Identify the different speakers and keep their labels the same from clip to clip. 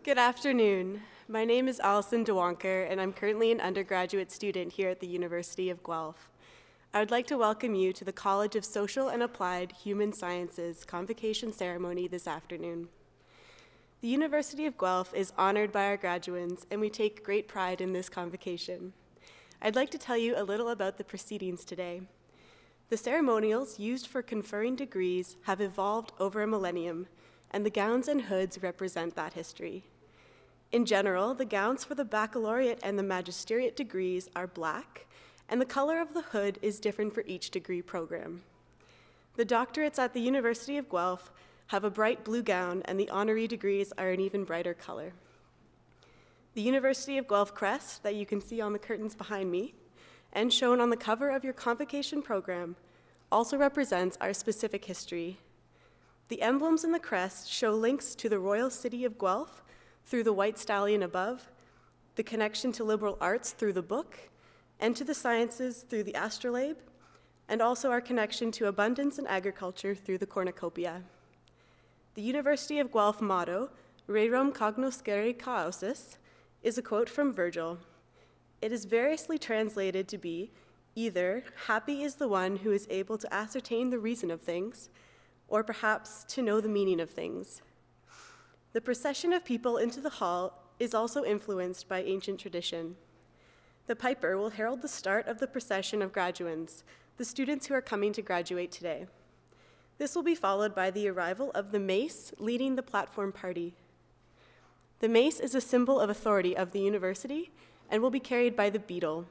Speaker 1: Good afternoon. My name is Allison DeWonker, and I'm currently an undergraduate student here at the University of Guelph. I would like to welcome you to the College of Social and Applied Human Sciences convocation ceremony this afternoon. The University of Guelph is honored by our graduates, and we take great pride in this convocation. I'd like to tell you a little about the proceedings today. The ceremonials used for conferring degrees have evolved over a millennium, and the gowns and hoods represent that history. In general, the gowns for the baccalaureate and the magisteriate degrees are black, and the color of the hood is different for each degree program. The doctorates at the University of Guelph have a bright blue gown, and the honorary degrees are an even brighter color. The University of Guelph crest that you can see on the curtains behind me, and shown on the cover of your convocation program, also represents our specific history. The emblems in the crest show links to the royal city of Guelph through the white stallion above, the connection to liberal arts through the book, and to the sciences through the astrolabe, and also our connection to abundance and agriculture through the cornucopia. The University of Guelph motto, Rerum cognoscere causis, is a quote from Virgil. It is variously translated to be either, happy is the one who is able to ascertain the reason of things, or perhaps to know the meaning of things. The procession of people into the hall is also influenced by ancient tradition. The piper will herald the start of the procession of graduands, the students who are coming to graduate today. This will be followed by the arrival of the mace leading the platform party. The mace is a symbol of authority of the university and will be carried by the beadle.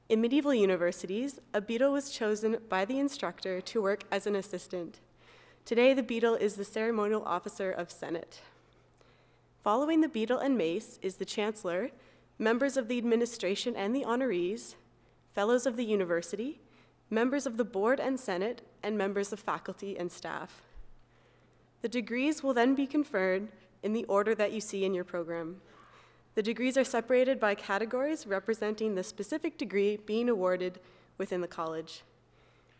Speaker 1: In medieval universities, a beadle was chosen by the instructor to work as an assistant. Today, the beadle is the ceremonial officer of Senate. Following the beadle and mace is the chancellor, members of the administration and the honorees, fellows of the university, members of the board and senate, and members of faculty and staff. The degrees will then be conferred in the order that you see in your program. The degrees are separated by categories representing the specific degree being awarded within the college.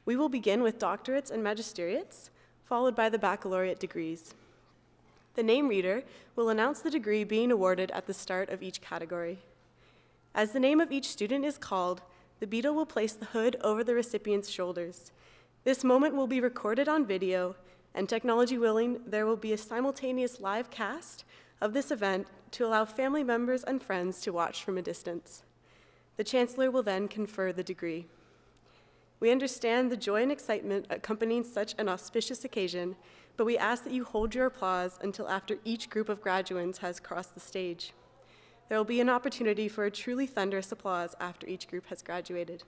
Speaker 1: We will begin with doctorates and magisteriates, followed by the baccalaureate degrees. The name reader will announce the degree being awarded at the start of each category. As the name of each student is called, the beadle will place the hood over the recipient's shoulders. This moment will be recorded on video, and technology willing, there will be a simultaneous live cast of this event to allow family members and friends to watch from a distance. The chancellor will then confer the degree. We understand the joy and excitement accompanying such an auspicious occasion, but we ask that you hold your applause until after each group of graduands has crossed the stage. There will be an opportunity for a truly thunderous applause after each group has graduated.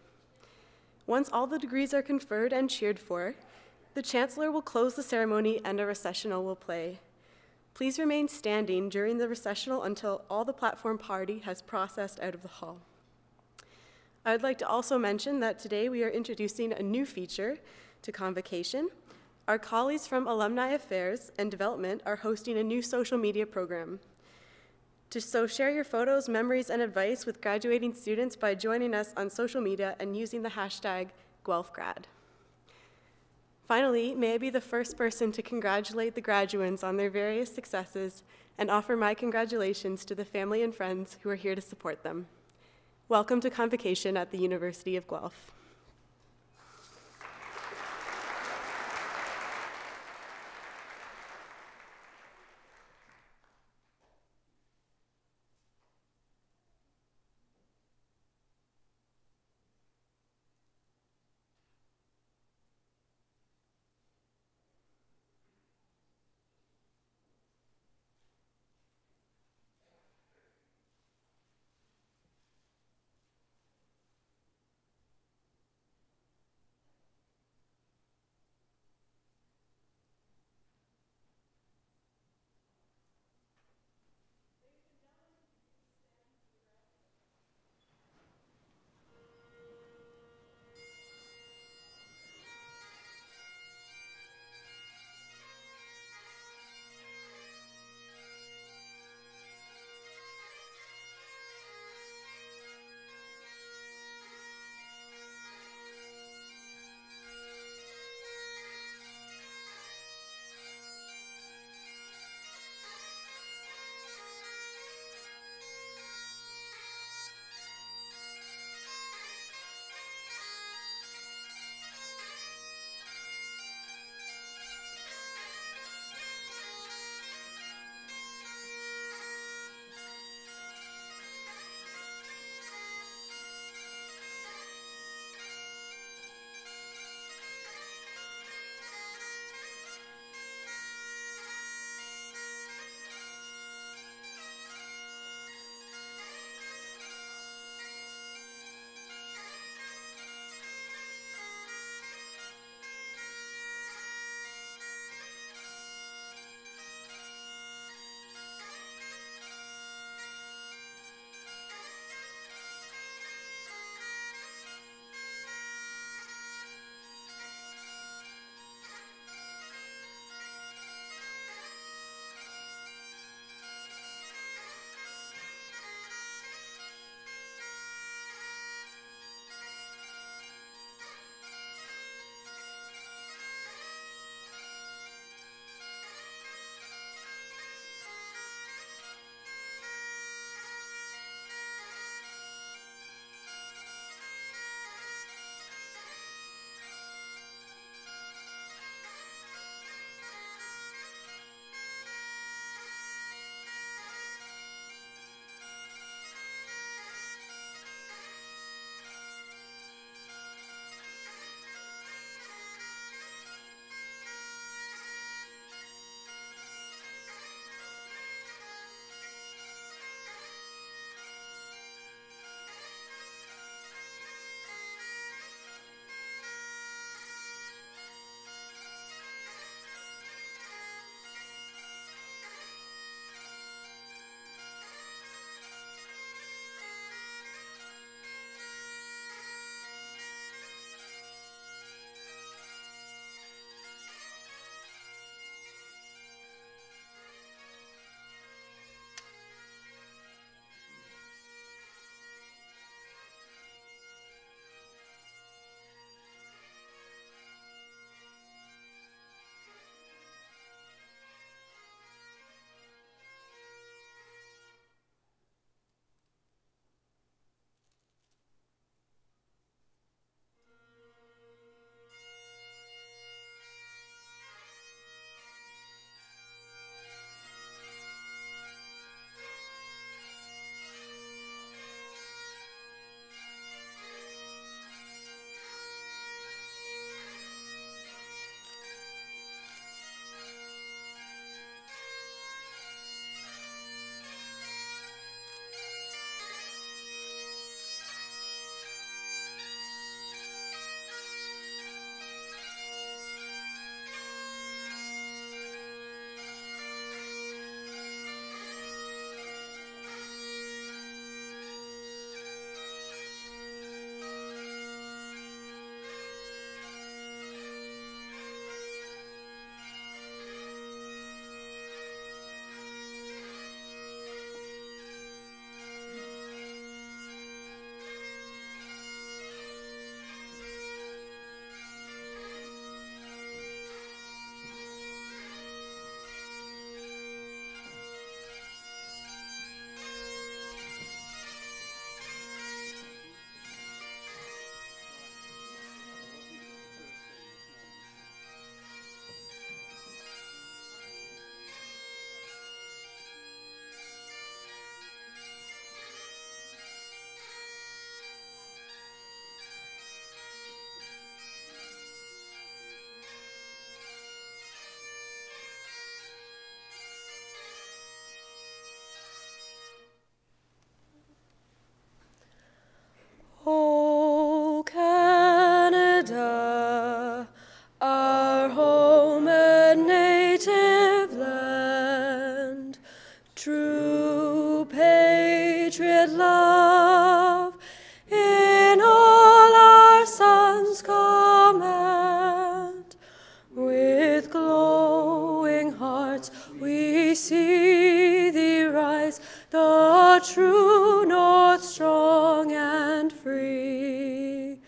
Speaker 1: Once all the degrees are conferred and cheered for, the chancellor will close the ceremony and a recessional will play. Please remain standing during the recessional until all the platform party has processed out of the hall. I would like to also mention that today we are introducing a new feature to convocation. Our colleagues from Alumni Affairs and Development are hosting a new social media program. So share your photos, memories, and advice with graduating students by joining us on social media and using the hashtag #GuelphGrad. Finally, may I be the first person to congratulate the graduands on their various successes and offer my congratulations to the family and friends who are here to support them. Welcome to convocation at the University of Guelph.
Speaker 2: hearts we see thee rise, the true north, strong and free.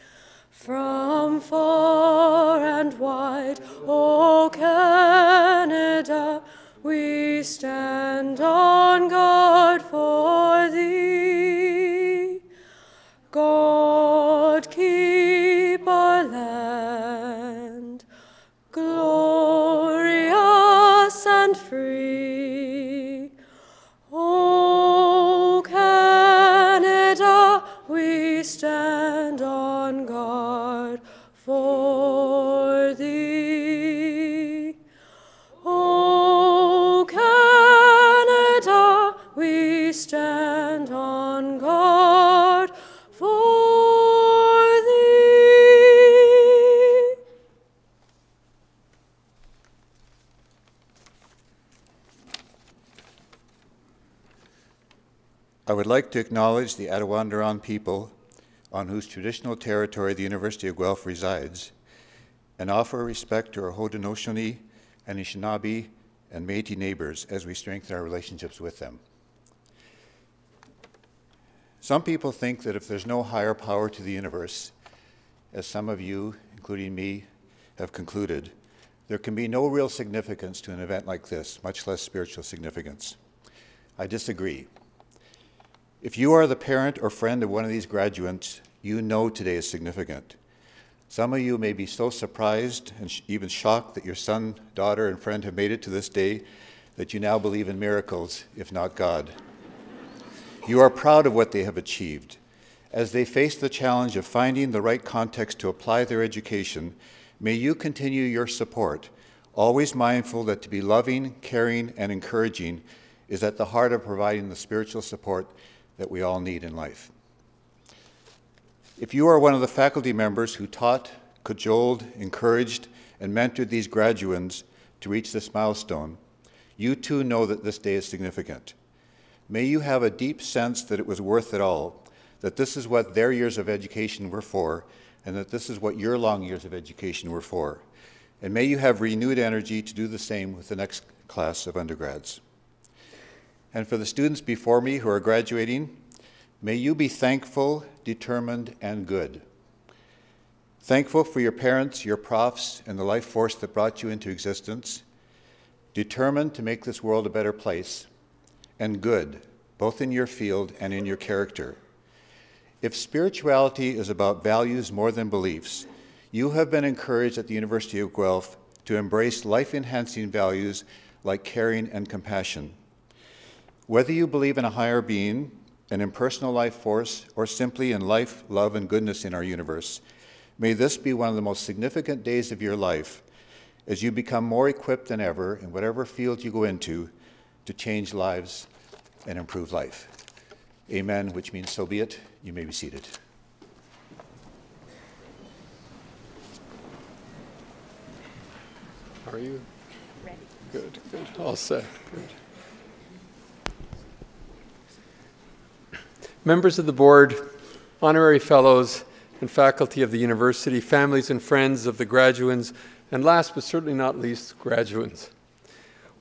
Speaker 2: From far and wide, O Canada, we stand on guard for thee. God keep our land, glorious and free. O Canada, we stand on guard for thee. O Canada, we stand on guard for thee.
Speaker 3: I would like to acknowledge the Attawandaron people on whose traditional territory the University of Guelph resides, and offer respect to our Haudenosaunee, Anishinaabe, and Métis neighbors as we strengthen our relationships with them. Some people think that if there's no higher power to the universe, as some of you, including me, have concluded, there can be no real significance to an event like this, much less spiritual significance. I disagree. If you are the parent or friend of one of these graduates, you know today is significant. Some of you may be so surprised and even shocked that your son, daughter, and friend have made it to this day that you now believe in miracles, if not God. You are proud of what they have achieved. As they face the challenge of finding the right context to apply their education, may you continue your support, always mindful that to be loving, caring, and encouraging is at the heart of providing the spiritual support that we all need in life. If you are one of the faculty members who taught, cajoled, encouraged, and mentored these graduands to reach this milestone, you too know that this day is significant. May you have a deep sense that it was worth it all, that this is what their years of education were for, and that this is what your long years of education were for. And may you have renewed energy to do the same with the next class of undergrads. And for the students before me who are graduating, may you be thankful, determined, and good. Thankful for your parents, your profs, and the life force that brought you into existence. Determined to make this world a better place. And good, both in your field and in your character. If spirituality is about values more than beliefs, you have been encouraged at the University of Guelph to embrace life-enhancing values like caring and compassion. Whether you believe in a higher being, an impersonal life force, or simply in life, love, and goodness in our universe, may this be one of the most significant days of your life as you become more equipped than ever in whatever field you go into to change lives and improve life. Amen, which means so be it. You may be seated.
Speaker 4: Are you?
Speaker 5: Ready.
Speaker 4: Good, good. All set. Good. Members of the board, honorary fellows, and faculty of the university, families and friends of the graduands, and last but certainly not least, graduands.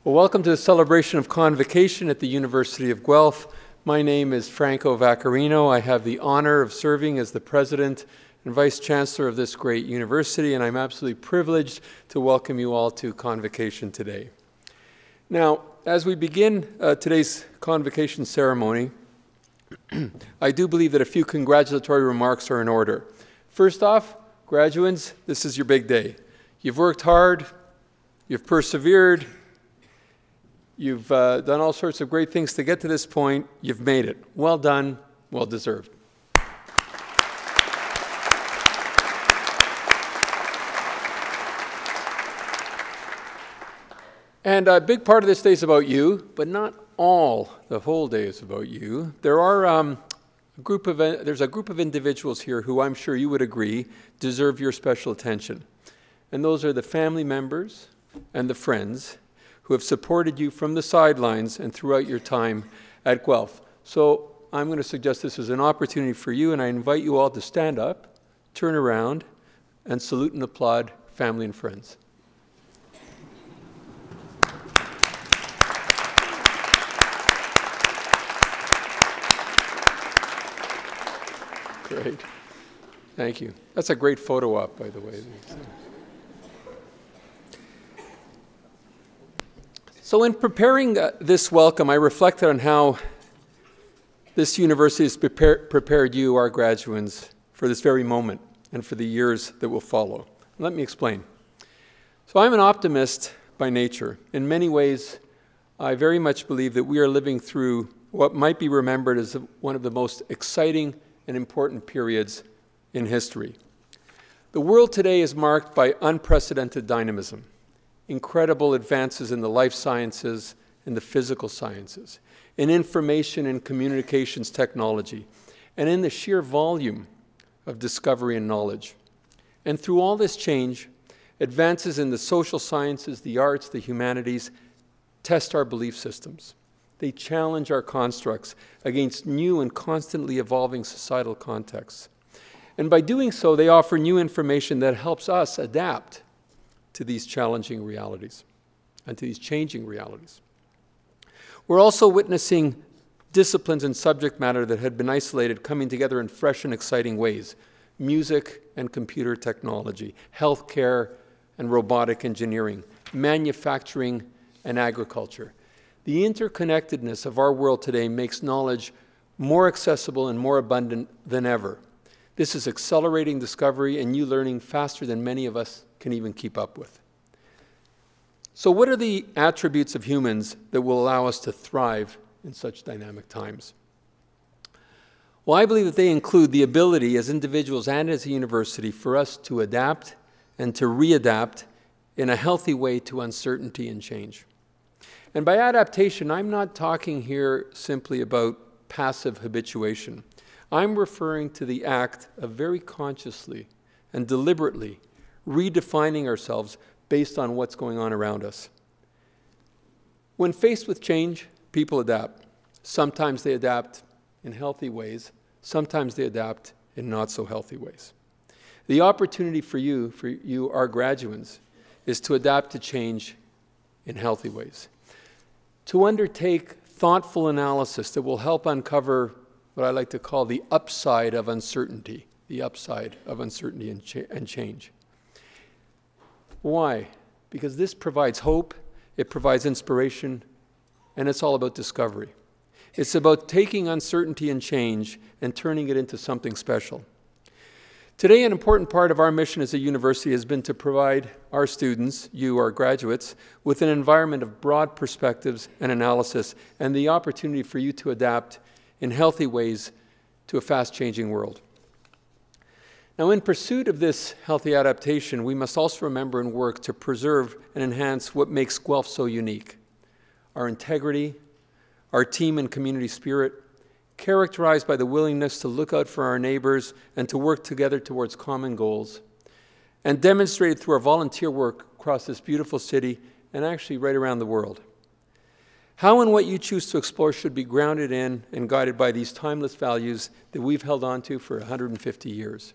Speaker 4: Well, welcome to the celebration of convocation at the University of Guelph. My name is Franco Vaccarino. I have the honor of serving as the president and vice chancellor of this great university, and I'm absolutely privileged to welcome you all to convocation today. Now, as we begin today's convocation ceremony, I do believe that a few congratulatory remarks are in order. First off, graduands, this is your big day. You've worked hard, you've persevered, you've done all sorts of great things to get to this point. You've made it. Well done, well deserved. And a big part of this day is about you, but not all. The whole day is about you. There are there's a group of individuals here who I'm sure you would agree deserve your special attention. And those are the family members and the friends who have supported you from the sidelines and throughout your time at Guelph. So I'm going to suggest this is an opportunity for you, and I invite you all to stand up, turn around, and salute and applaud family and friends. great. Thank you. That's a great photo op, by the way. So in preparing this welcome, I reflected on how this university has prepared you, our graduates, for this very moment and for the years that will follow. Let me explain. So I'm an optimist by nature. In many ways, I very much believe that we are living through what might be remembered as one of the most exciting and important periods in history. The world today is marked by unprecedented dynamism, incredible advances in the life sciences and the physical sciences, in information and communications technology, and in the sheer volume of discovery and knowledge. And through all this change, advances in the social sciences, the arts, the humanities, test our belief systems. They challenge our constructs against new and constantly evolving societal contexts. And by doing so, they offer new information that helps us adapt to these challenging realities and to these changing realities. We're also witnessing disciplines and subject matter that had been isolated coming together in fresh and exciting ways. Music and computer technology, healthcare and robotic engineering, manufacturing and agriculture. The interconnectedness of our world today makes knowledge more accessible and more abundant than ever. This is accelerating discovery and new learning faster than many of us can even keep up with. So what are the attributes of humans that will allow us to thrive in such dynamic times? Well, I believe that they include the ability as individuals and as a university for us to adapt and to readapt in a healthy way to uncertainty and change. And by adaptation, I'm not talking here simply about passive habituation. I'm referring to the act of very consciously and deliberately redefining ourselves based on what's going on around us. When faced with change, people adapt. Sometimes they adapt in healthy ways. Sometimes they adapt in not so healthy ways. The opportunity for you, our graduates, is to adapt to change in healthy ways. To undertake thoughtful analysis that will help uncover what I like to call the upside of uncertainty, and change. Why? Because this provides hope, it provides inspiration, and it's all about discovery. It's about taking uncertainty and change and turning it into something special. Today, an important part of our mission as a university has been to provide our students, you, our graduates, with an environment of broad perspectives and analysis and the opportunity for you to adapt in healthy ways to a fast-changing world. Now, in pursuit of this healthy adaptation, we must also remember and work to preserve and enhance what makes Guelph so unique: our integrity, our team and community spirit, characterized by the willingness to look out for our neighbors and to work together towards common goals, and demonstrated through our volunteer work across this beautiful city and actually right around the world. How and what you choose to explore should be grounded in and guided by these timeless values that we've held on to for 150 years.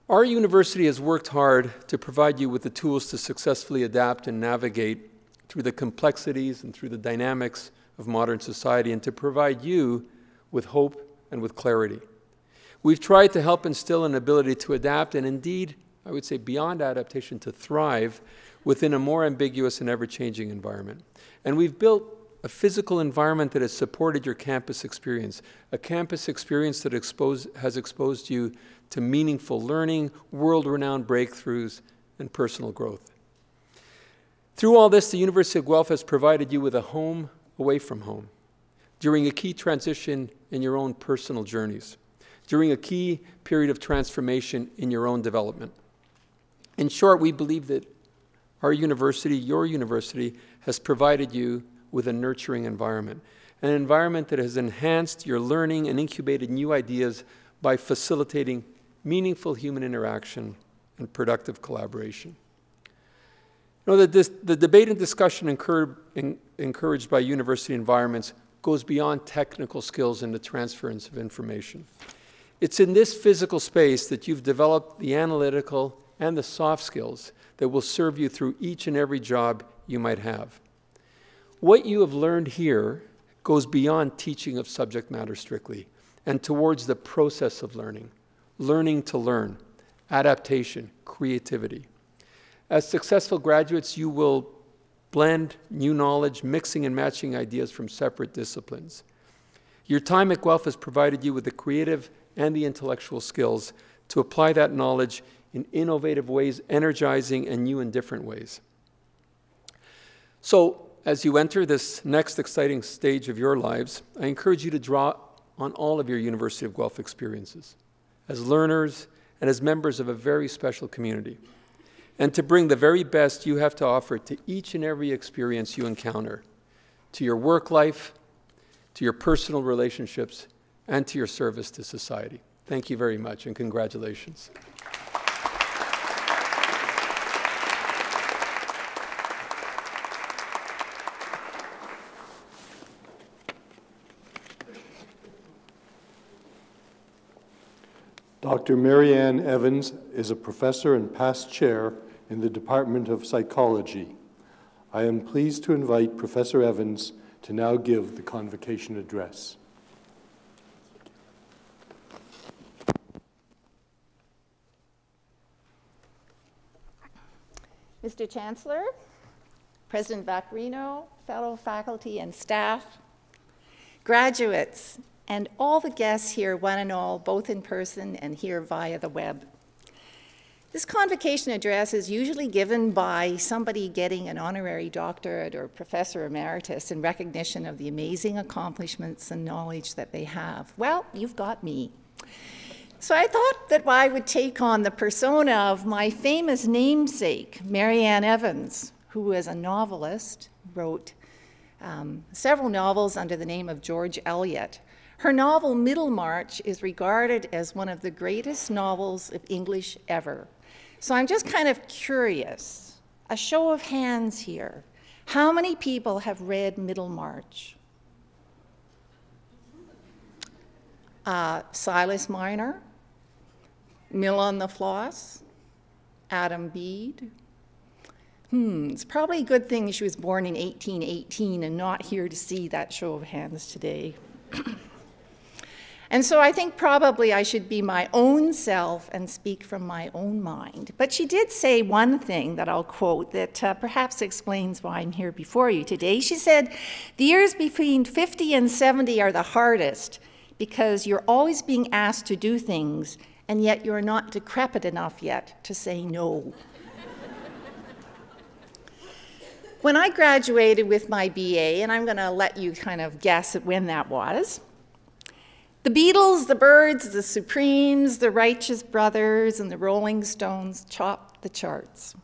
Speaker 4: Our university has worked hard to provide you with the tools to successfully adapt and navigate through the complexities and through the dynamics of modern society, and to provide you with hope and with clarity. We've tried to help instill an ability to adapt, and indeed, I would say beyond adaptation, to thrive within a more ambiguous and ever-changing environment. And we've built a physical environment that has supported your campus experience, a campus experience that has exposed you to meaningful learning, world-renowned breakthroughs, and personal growth. Through all this, the University of Guelph has provided you with a home away from home, during a key transition in your own personal journeys, during a key period of transformation in your own development. In short, we believe that our university, your university, has provided you with a nurturing environment, an environment that has enhanced your learning and incubated new ideas by facilitating meaningful human interaction and productive collaboration. Know that the debate and discussion encouraged by university environments goes beyond technical skills and the transference of information. It's in this physical space that you've developed the analytical and the soft skills that will serve you through each and every job you might have. What you have learned here goes beyond teaching of subject matter strictly. and towards the process of learning, learning to learn, adaptation, creativity. As successful graduates, you will blend new knowledge, mixing and matching ideas from separate disciplines. Your time at Guelph has provided you with the creative and the intellectual skills to apply that knowledge in innovative ways, energizing and new and different ways. So, as you enter this next exciting stage of your lives, I encourage you to draw on all of your University of Guelph experiences as learners and as members of a very special community, and to bring the very best you have to offer to each and every experience you encounter, to your work life, to your personal relationships, and to your service to society. Thank you very much, and congratulations.
Speaker 5: Dr. Marianne Evans is a professor and past chair in the Department of Psychology. I am pleased to invite Professor Evans to now give the convocation address.
Speaker 6: Mr. Chancellor, President Vaccarino, fellow faculty and staff, graduates, and all the guests here, one and all, both in person and here via the web. This convocation address is usually given by somebody getting an honorary doctorate or professor emeritus in recognition of the amazing accomplishments and knowledge that they have. Well, you've got me. So I thought that I would take on the persona of my famous namesake, Marianne Evans, who is a novelist, wrote several novels under the name of George Eliot. Her novel, Middlemarch, is regarded as one of the greatest novels of English ever. So I'm just kind of curious, a show of hands here. How many people have read Middlemarch? Silas Marner, Mill on the Floss, Adam Bede. It's probably a good thing she was born in 1818 and not here to see that show of hands today. And so I think probably I should be my own self and speak from my own mind. But she did say one thing that I'll quote that perhaps explains why I'm here before you today. She said, "The years between 50 and 70 are the hardest because you're always being asked to do things, and yet you're not decrepit enough yet to say no." When I graduated with my BA, and I'm going to let you kind of guess at when that was, the Beatles, the Byrds, the Supremes, the Righteous Brothers, and the Rolling Stones topped the charts.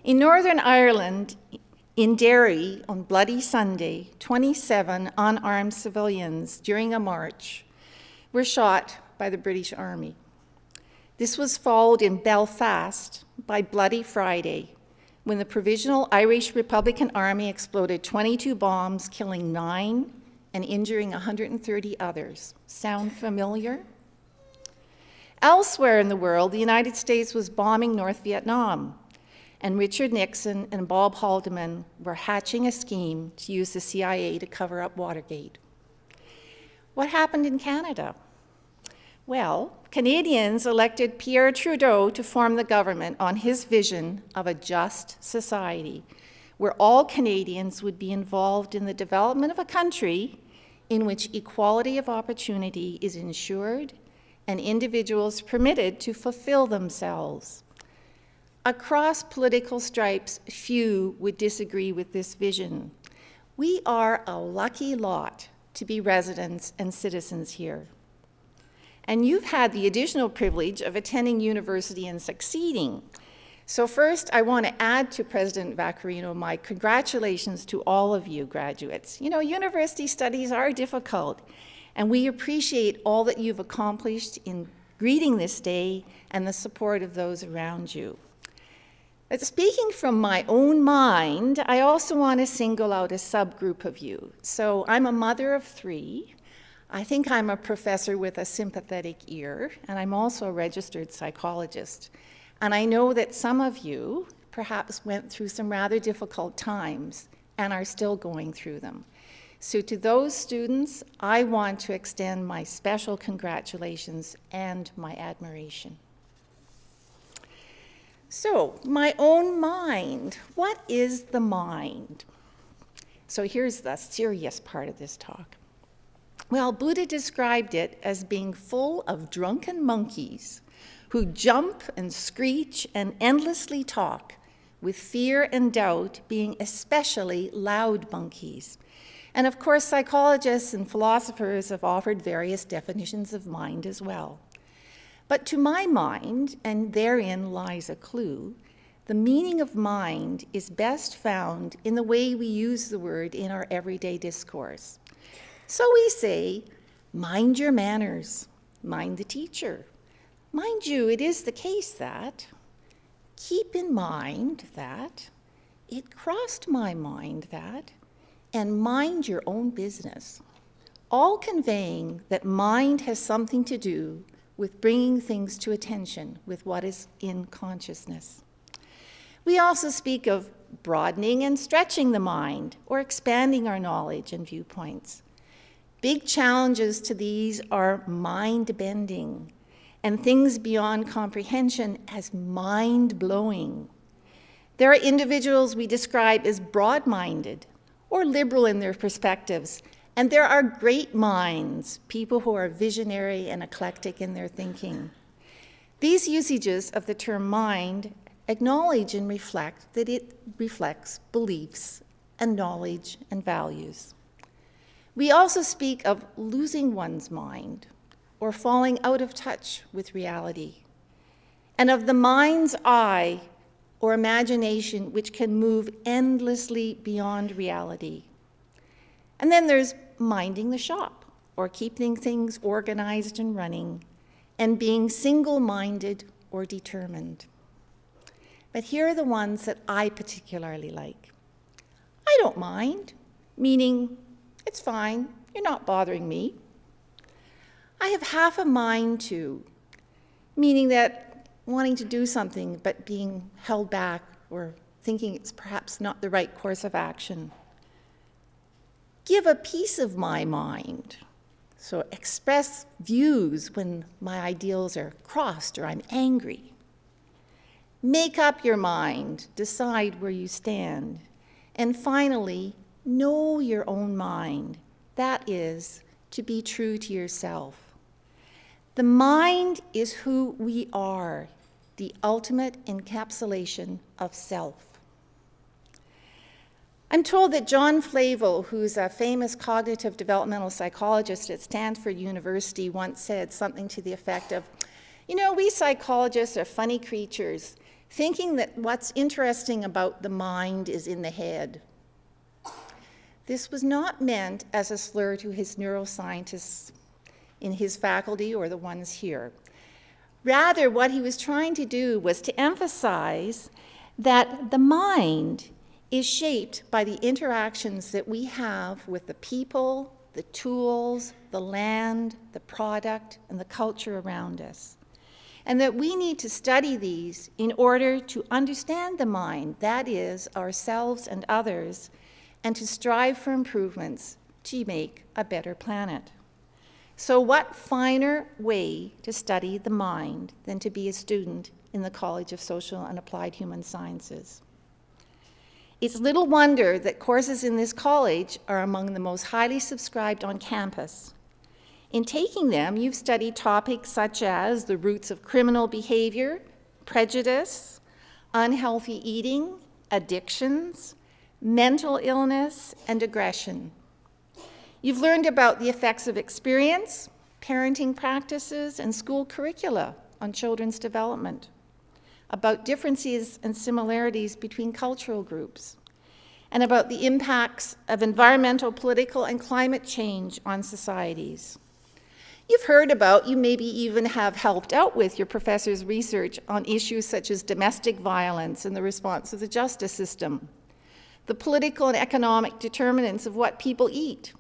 Speaker 6: In Northern Ireland, in Derry, on Bloody Sunday, 27 unarmed civilians during a march were shot by the British Army. This was followed in Belfast by Bloody Friday, when the Provisional Irish Republican Army exploded 22 bombs, killing 9 and injuring 130 others. Sound familiar? Elsewhere in the world, the United States was bombing North Vietnam, and Richard Nixon and Bob Haldeman were hatching a scheme to use the CIA to cover up Watergate. What happened in Canada? Well, Canadians elected Pierre Trudeau to form the government on his vision of a just society, where all Canadians would be involved in the development of a country in which equality of opportunity is ensured and individuals permitted to fulfill themselves. Across political stripes, few would disagree with this vision. We are a lucky lot to be residents and citizens here. And you've had the additional privilege of attending university and succeeding. So first, I want to add to President Vaccarino my congratulations to all of you graduates. You know, university studies are difficult, and we appreciate all that you've accomplished in greeting this day and the support of those around you. But speaking from my own mind, I also want to single out a subgroup of you. So I'm a mother of 3. I think I'm a professor with a sympathetic ear, and I'm also a registered psychologist. And I know that some of you perhaps went through some rather difficult times and are still going through them. So to those students, I want to extend my special congratulations and my admiration. So, my own mind. What is the mind? So here's the serious part of this talk. Well, Buddha described it as being full of drunken monkeys who jump and screech and endlessly talk, with fear and doubt being especially loud monkeys. And of course, psychologists and philosophers have offered various definitions of mind as well. But to my mind, and therein lies a clue, the meaning of mind is best found in the way we use the word in our everyday discourse. So we say, mind your manners, mind the teacher. Mind you, it is the case that, keep in mind that, it crossed my mind that, and mind your own business, all conveying that mind has something to do with bringing things to attention with what is in consciousness. We also speak of broadening and stretching the mind, or expanding our knowledge and viewpoints. Big challenges to these are mind-bending, and things beyond comprehension as mind-blowing. There are individuals we describe as broad-minded, or liberal in their perspectives, and there are great minds, people who are visionary and eclectic in their thinking. These usages of the term mind acknowledge and reflect that it reflects beliefs and knowledge and values. We also speak of losing one's mind, or falling out of touch with reality, and of the mind's eye, or imagination, which can move endlessly beyond reality. And then there's minding the shop, or keeping things organized and running, and being single-minded or determined. But here are the ones that I particularly like. I don't mind, meaning it's fine, you're not bothering me. I have half a mind to, meaning that wanting to do something but being held back or thinking it's perhaps not the right course of action. Give a piece of my mind, so express views when my ideals are crossed or I'm angry. Make up your mind, decide where you stand. And finally, know your own mind. That is, to be true to yourself. The mind is who we are, the ultimate encapsulation of self. I'm told that John Flavel, who's a famous cognitive developmental psychologist at Stanford University, once said something to the effect of, you know, we psychologists are funny creatures, thinking that what's interesting about the mind is in the head. This was not meant as a slur to his neuroscientists in his faculty or the ones here. Rather, what he was trying to do was to emphasize that the mind is shaped by the interactions that we have with the people, the tools, the land, the product, and the culture around us. And that we need to study these in order to understand the mind, that is, ourselves and others, and to strive for improvements to make a better planet. So what finer way to study the mind than to be a student in the College of Social and Applied Human Sciences? It's little wonder that courses in this college are among the most highly subscribed on campus. In taking them, you've studied topics such as the roots of criminal behavior, prejudice, unhealthy eating, addictions, mental illness, and aggression. You've learned about the effects of experience, parenting practices, and school curricula on children's development, about differences and similarities between cultural groups, and about the impacts of environmental, political, and climate change on societies. You've heard about, you maybe even have helped out with your professor's research on issues such as domestic violence and the response of the justice system, the political and economic determinants of what people eat,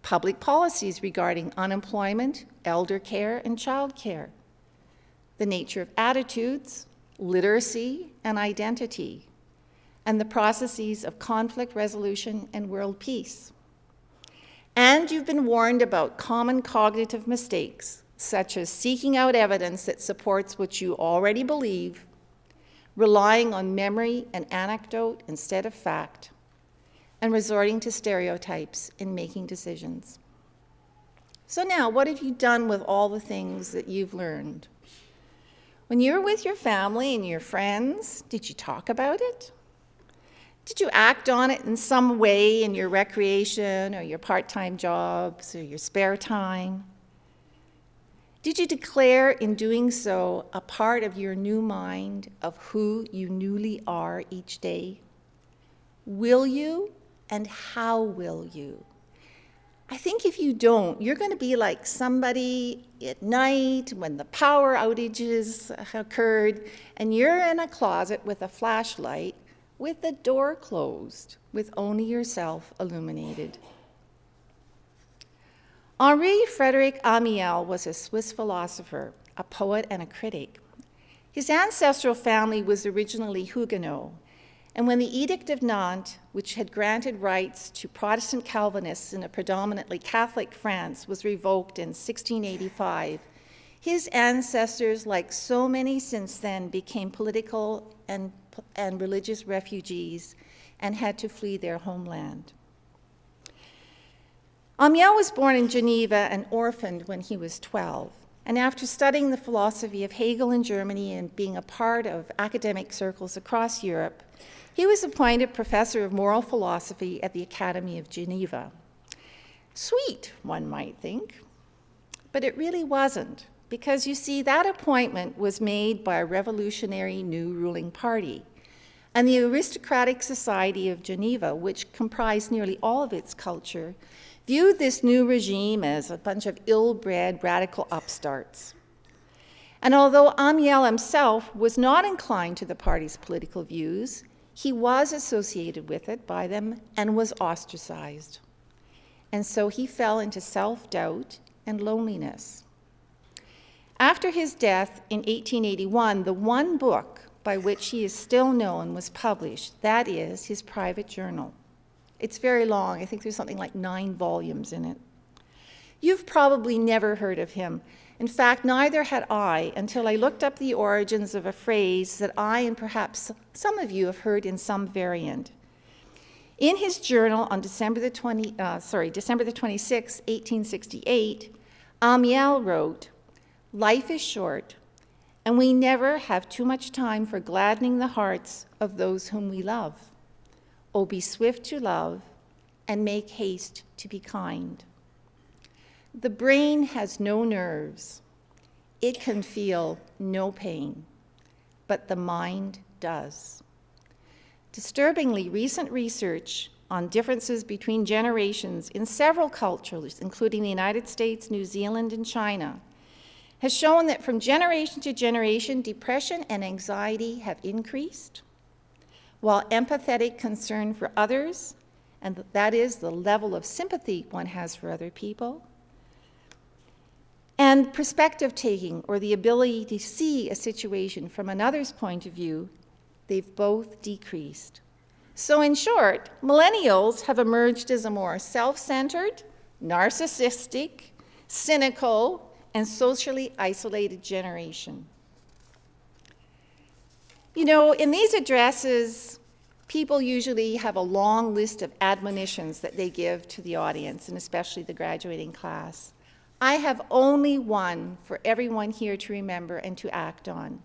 Speaker 6: public policies regarding unemployment, elder care, and child care, the nature of attitudes, literacy, and identity, and the processes of conflict resolution and world peace. And you've been warned about common cognitive mistakes, such as seeking out evidence that supports what you already believe, relying on memory and anecdote instead of fact, and resorting to stereotypes in making decisions. So now, what have you done with all the things that you've learned? When you were with your family and your friends, did you talk about it? Did you act on it in some way in your recreation or your part-time jobs or your spare time? Did you declare in doing so a part of your new mind of who you newly are each day? Will you, and how will you? I think if you don't, you're going to be like somebody at night when the power outages occurred and you're in a closet with a flashlight with the door closed, with only yourself illuminated. Henri Frédéric Amiel was a Swiss philosopher, a poet, and a critic. His ancestral family was originally Huguenot, and when the Edict of Nantes, which had granted rights to Protestant Calvinists in a predominantly Catholic France, was revoked in 1685, his ancestors, like so many since then, became political and religious refugees and had to flee their homeland. Amiel was born in Geneva and orphaned when he was 12. And after studying the philosophy of Hegel in Germany and being a part of academic circles across Europe, he was appointed professor of moral philosophy at the Academy of Geneva. Sweet, one might think, but it really wasn't, because you see, that appointment was made by a revolutionary new ruling party. And the aristocratic society of Geneva, which comprised nearly all of its culture, viewed this new regime as a bunch of ill-bred radical upstarts. And although Amiel himself was not inclined to the party's political views, he was associated with it by them and was ostracized. And so he fell into self-doubt and loneliness. After his death in 1881, the one book by which he is still known was published. That is his private journal. It's very long. I think there's something like 9 volumes in it. You've probably never heard of him. In fact, neither had I until I looked up the origins of a phrase that I and perhaps some of you have heard in some variant. In his journal on December 26, 1868, Amiel wrote, "Life is short, and we never have too much time for gladdening the hearts of those whom we love. Oh, be swift to love, and make haste to be kind. The brain has no nerves. It can feel no pain, but the mind does." Disturbingly, recent research on differences between generations in several cultures, including the United States, New Zealand, and China, has shown that from generation to generation, depression and anxiety have increased, while empathetic concern for others, and that is the level of sympathy one has for other people, and perspective taking, or the ability to see a situation from another's point of view, they've both decreased. So in short, millennials have emerged as a more self-centered, narcissistic, cynical, and socially isolated generation. You know, in these addresses, people usually have a long list of admonitions that they give to the audience, and especially the graduating class. I have only one for everyone here to remember and to act on.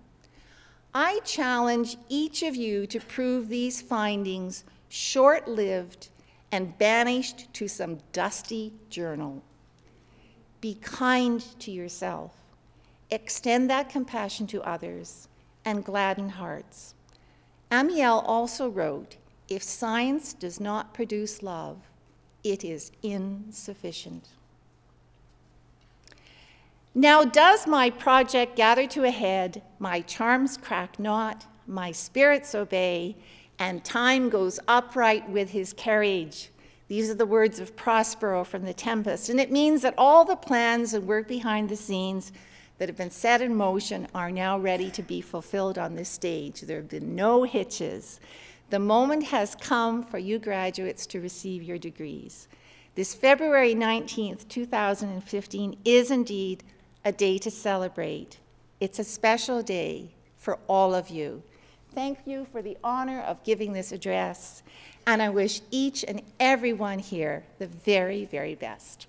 Speaker 6: I challenge each of you to prove these findings short-lived and banished to some dusty journal. Be kind to yourself, extend that compassion to others, and gladden hearts. Amiel also wrote, "If science does not produce love, it is insufficient." Now does my project gather to a head, my charms crack not, my spirits obey, and time goes upright with his carriage. These are the words of Prospero from The Tempest, and it means that all the plans and work behind the scenes that have been set in motion are now ready to be fulfilled on this stage. There have been no hitches. The moment has come for you graduates to receive your degrees. This February 19th, 2015 is indeed a day to celebrate. It's a special day for all of you. Thank you for the honor of giving this address, and I wish each and every one here the very, very best.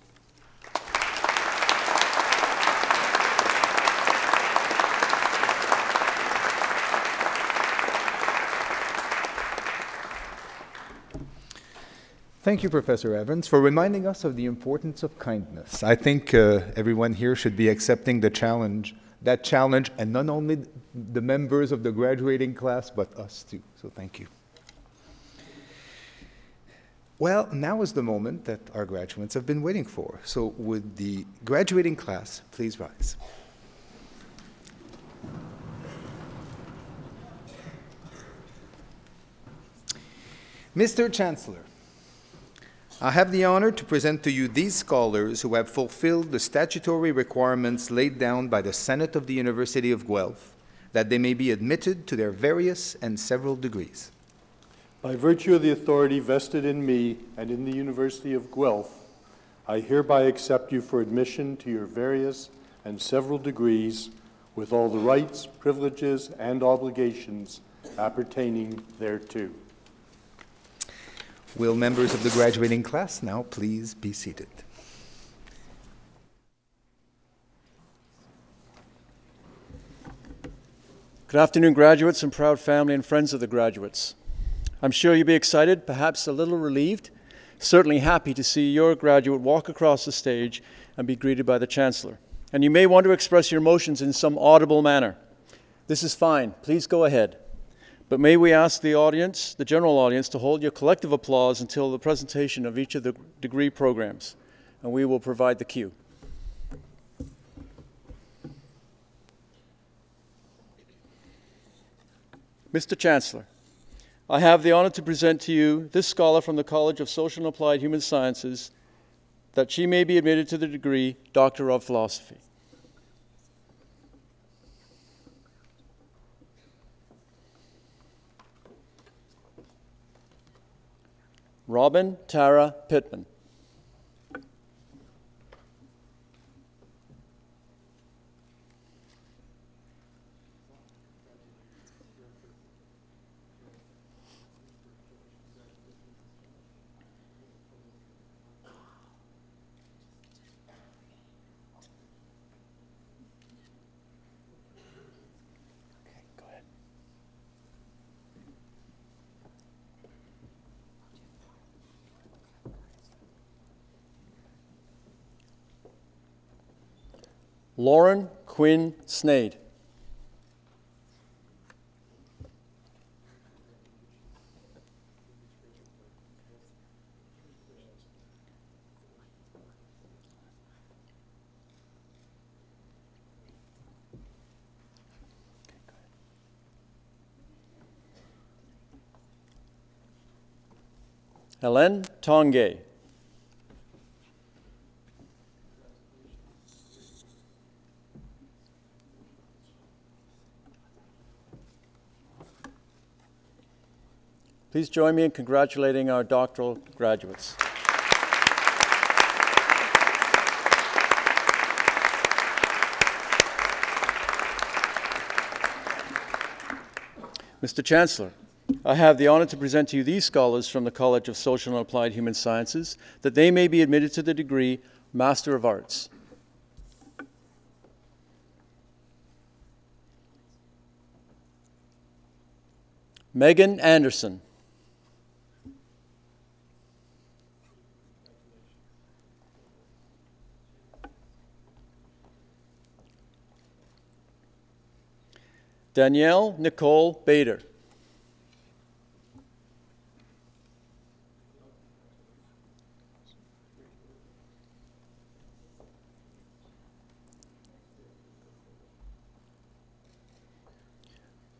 Speaker 7: Thank you, Professor Evans, for reminding us of the importance of kindness. I think everyone here should be accepting that challenge, and not only the members of the graduating class, but us too. So thank you. Well, now is the moment that our graduates have been waiting for. So would the graduating class please rise? Mr. Chancellor, I have the honor to present to you these scholars who have fulfilled the statutory requirements laid down by the Senate of the University of Guelph, that they may be admitted to their various and several degrees.
Speaker 5: By virtue of the authority vested in me and in the University of Guelph, I hereby accept you for admission to your various and several degrees with all the rights, privileges, and obligations appertaining thereto.
Speaker 7: Will members of the graduating class now please be seated?
Speaker 8: Good afternoon, graduates and proud family and friends of the graduates. I'm sure you'll be excited, perhaps a little relieved, certainly happy to see your graduate walk across the stage and be greeted by the Chancellor. And you may want to express your emotions in some audible manner. This is fine. Please go ahead. But may we ask the audience, the general audience, to hold your collective applause until the presentation of each of the degree programs, and we will provide the cue. Mr. Chancellor, I have the honor to present to you this scholar from the College of Social and Applied Human Sciences, that she may be admitted to the degree Doctor of Philosophy. Robin Tara Pittman. Lauren Quinn Snade. Helen Tongay. Please join me in congratulating our doctoral graduates. Mr. Chancellor, I have the honor to present to you these scholars from the College of Social and Applied Human Sciences, that they may be admitted to the degree Master of Arts. Megan Anderson. Danielle Nicole Bader.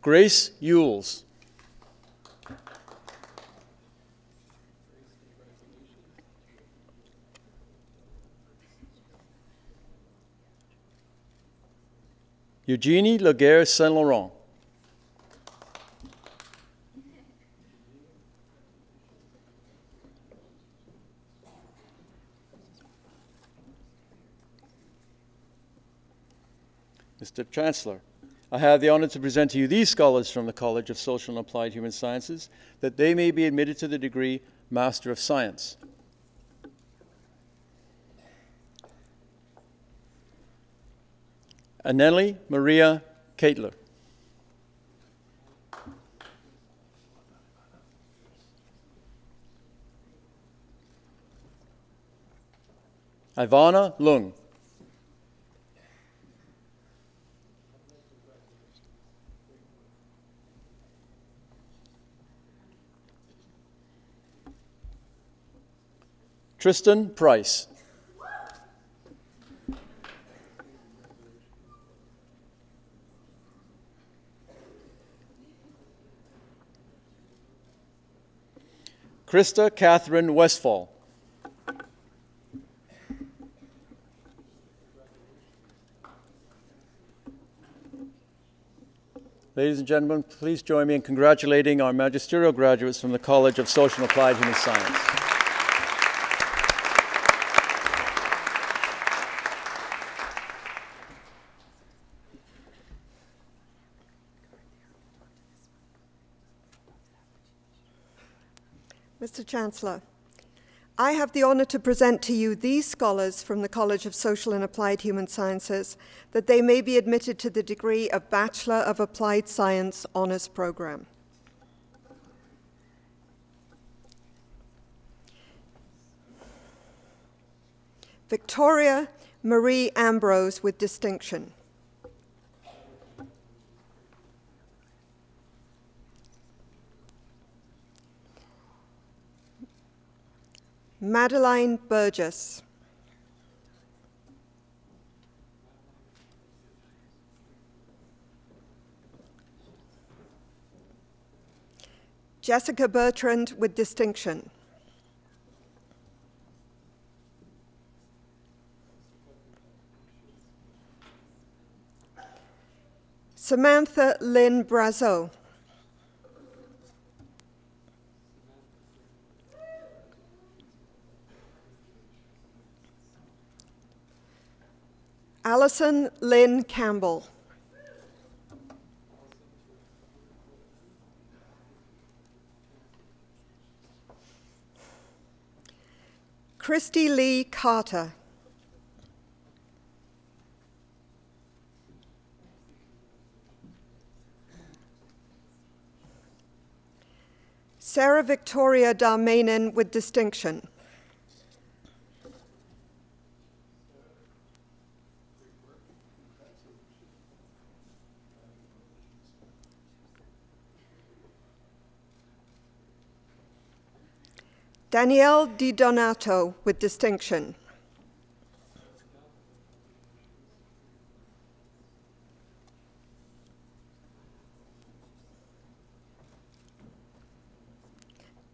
Speaker 8: Grace Yules. Eugénie Laguerre Saint-Laurent. Mr. Chancellor, I have the honor to present to you these scholars from the College of Social and Applied Human Sciences, that they may be admitted to the degree Master of Science. Anneli Maria Keitler. Ivana Lung. Tristan Price. Krista Catherine Westfall. Ladies and gentlemen, please join me in congratulating our magisterial graduates from the College of Social and Applied Human Science.
Speaker 9: Mr. Chancellor, I have the honor to present to you these scholars from the College of Social and Applied Human Sciences, that they may be admitted to the degree of Bachelor of Applied Science Honors Program. Victoria Marie Ambrose with distinction. Madeline Burgess. Jessica Bertrand with distinction. Samantha Lynn Brazeau. Allison Lynn Campbell. Christy Lee Carter. Sarah Victoria Darmanin with distinction. Danielle Di Donato with distinction.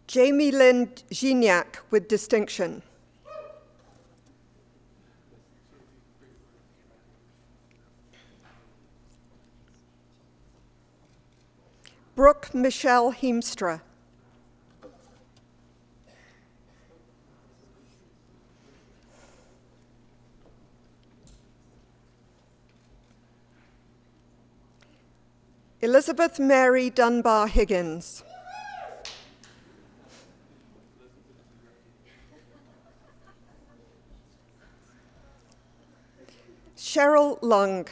Speaker 9: Jamie Lynn Gignac with distinction. Brooke Michelle Heemstra. Elizabeth Mary Dunbar Higgins. Cheryl Lung.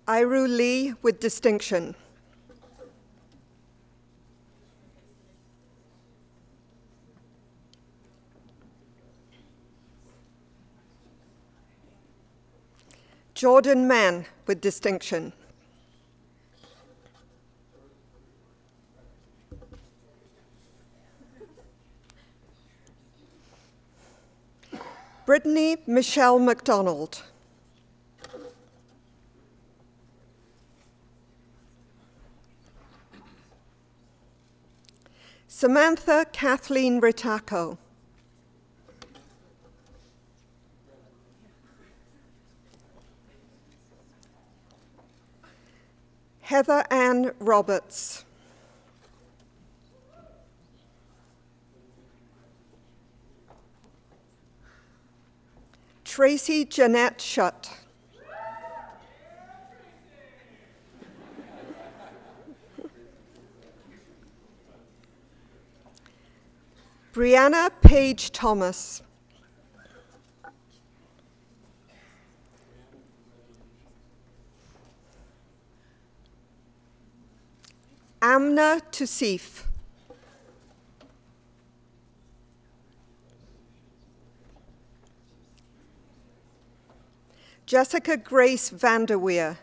Speaker 9: Iru Lee with distinction. Jordan Mann with distinction. Brittany Michelle McDonald. Samantha Kathleen Ritako. Heather Ann Roberts. Tracy Jeanette Shutt. Brianna Page Thomas. Amna Tusif. Jessica Grace Vanderweer.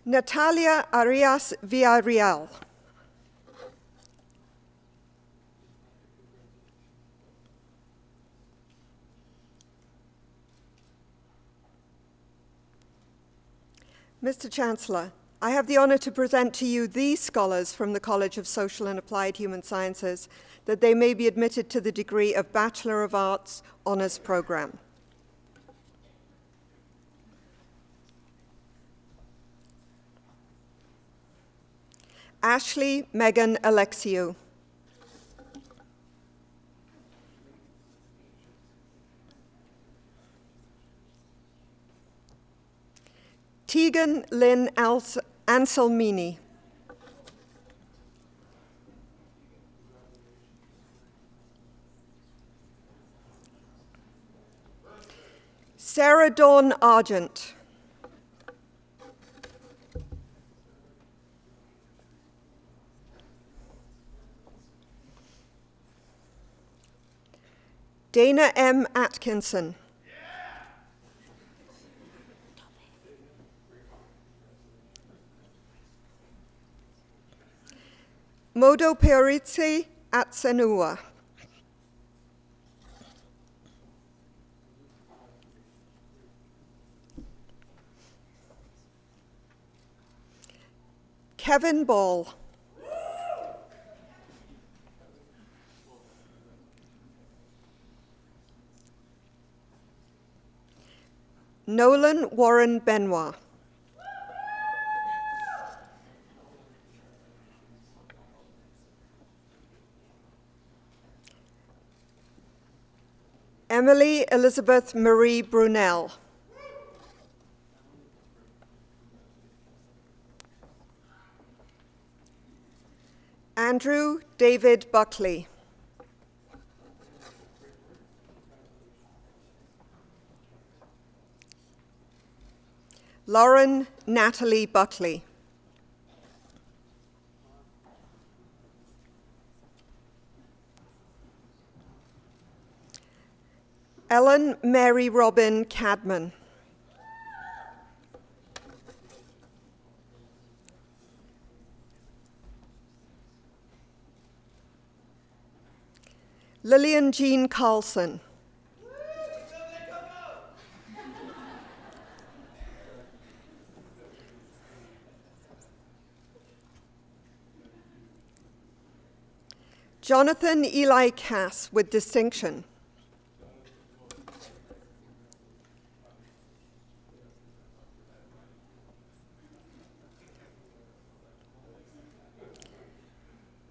Speaker 9: Natalia Arias Villarreal. Mr. Chancellor, I have the honor to present to you these scholars from the College of Social and Applied Human Sciences, that they may be admitted to the degree of Bachelor of Arts Honors Program. Ashley Megan Alexiou. Tegan Lynn Anselmini. Sarah Dawn Argent. Dana M. Atkinson. Modo Peorizzi Atsenua. Kevin Ball. Nolan Warren Benoit. Emily Elizabeth Marie Brunel. Andrew David Buckley. Lauren Natalie Buckley. Ellen Mary Robin Cadman. Lillian Jean Carlson. Jonathan Eli Cass with distinction.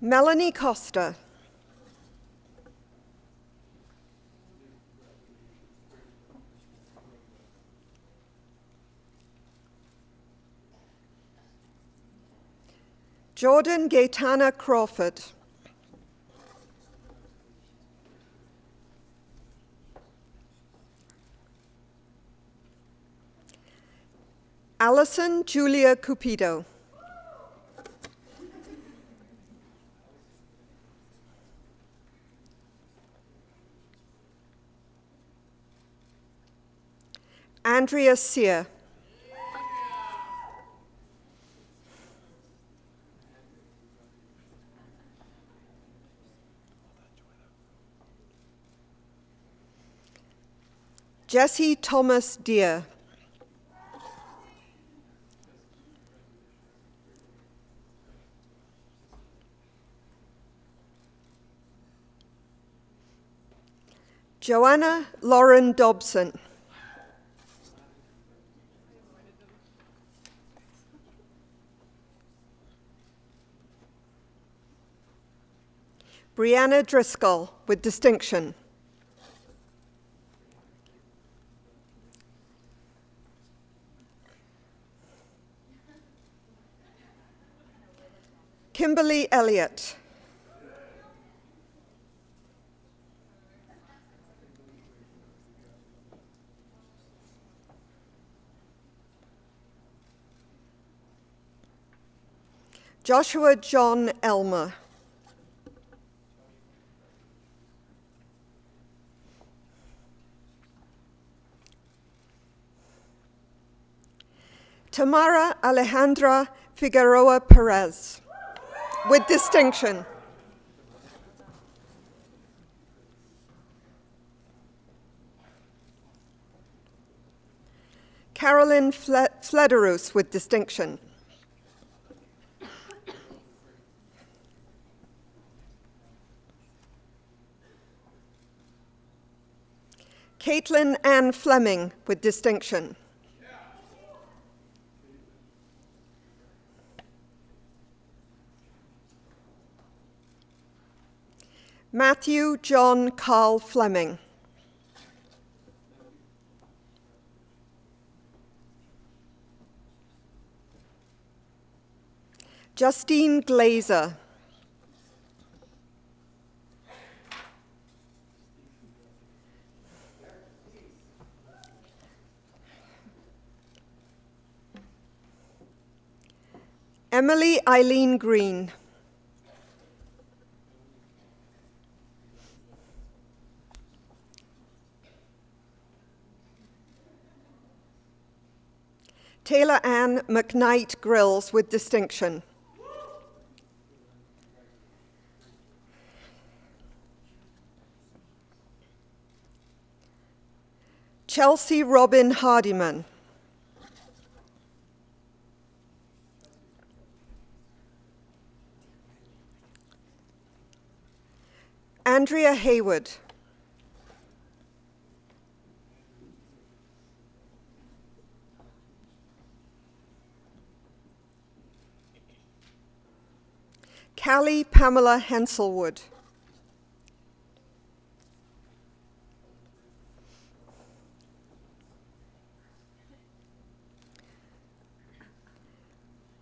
Speaker 9: Melanie Costa. Jordan Gaetana Crawford. Allison Julia Cupido. Andrea Sear. Jesse Thomas Deere. Joanna Lauren Dobson. Brianna Driscoll with distinction. Kimberly Elliott. Joshua John Elmer. Tamara Alejandra Figueroa Perez with distinction. Carolyn Flederus with distinction. Caitlin Ann Fleming with distinction. Matthew John Carl Fleming. Justine Glazer. Emily Eileen Green. Taylor Ann McKnight Grills with distinction. Chelsea Robin Hardiman. Andrea Hayward. Callie Pamela Henselwood.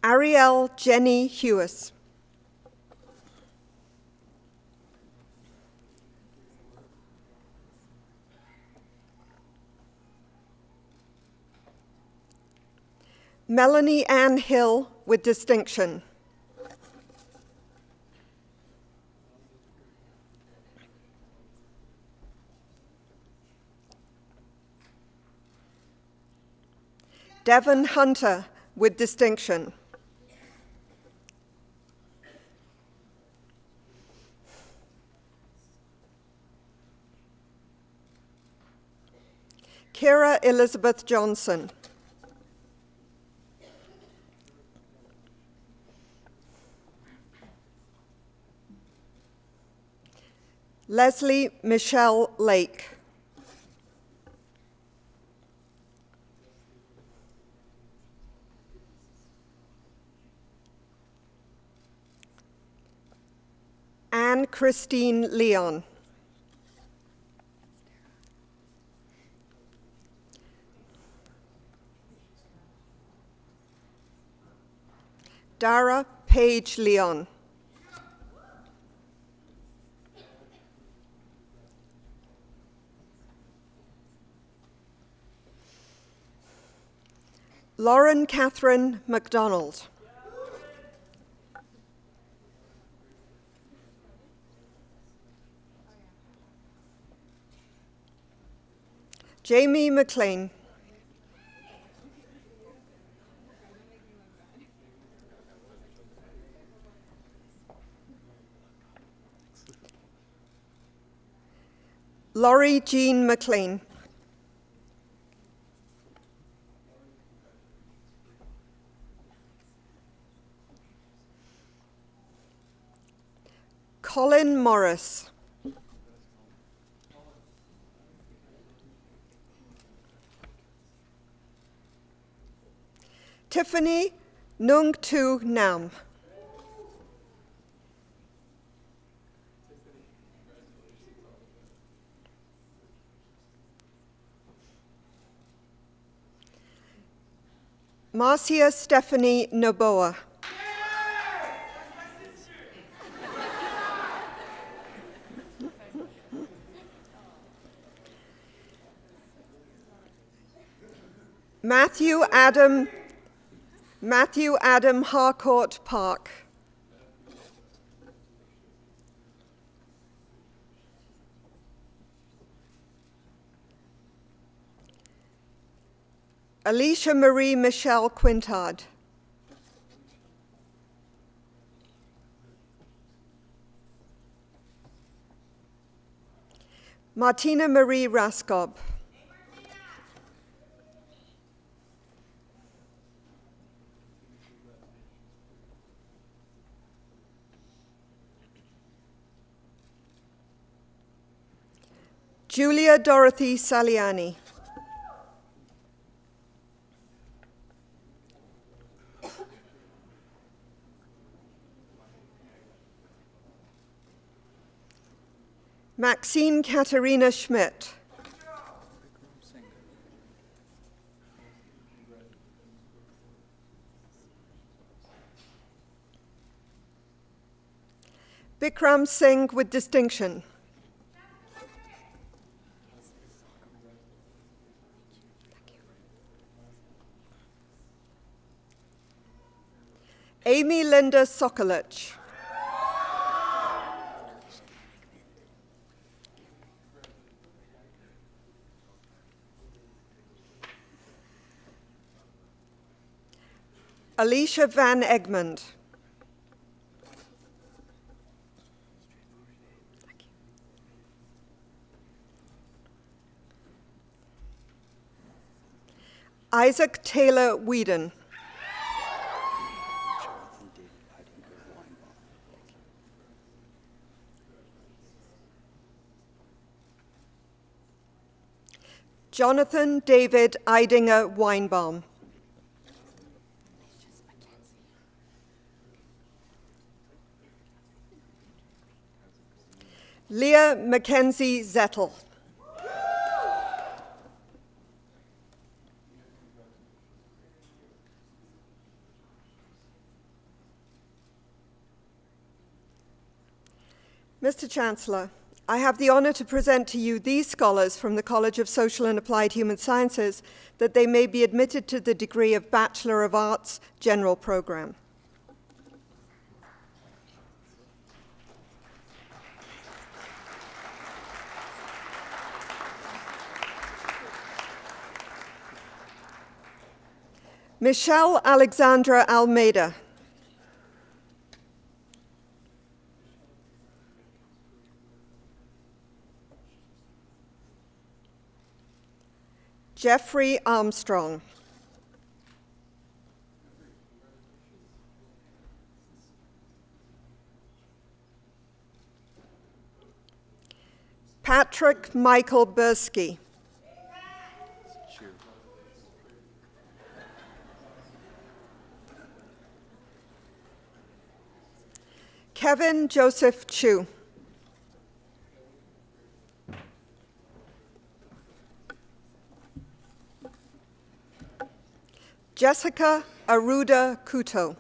Speaker 9: Ariel Jenny Hewis. Melanie Ann Hill with distinction. Devon Hunter with distinction. Kira Elizabeth Johnson. Leslie Michelle Lake. Anne Christine Leon. Dara Page Leon. Lauren Catherine McDonald. Jamie McLean. Laurie Jean McLean. Colin Morris. Tiffany Nung Tu Nam. Marcia Stephanie Noboa. Matthew Adam Harcourt Park. Alicia Marie Michelle Quintard. Martina Marie Raskob. Julia Dorothy Saliani. Maxine Katerina Schmidt. Bikram Singh with distinction. Amy Linda Sokolich. Alicia Van Egmond. Isaac Taylor Whedon. Jonathan David Eidinger Weinbaum. Leah Mackenzie Zettel. Mr. Chancellor, I have the honor to present to you these scholars from the College of Social and Applied Human Sciences that they may be admitted to the degree of Bachelor of Arts General Program. Michelle Alexandra Almeida. Jeffrey Armstrong. Patrick Michael Bursky. Kevin Joseph Chu. Jessica Aruda Kuto.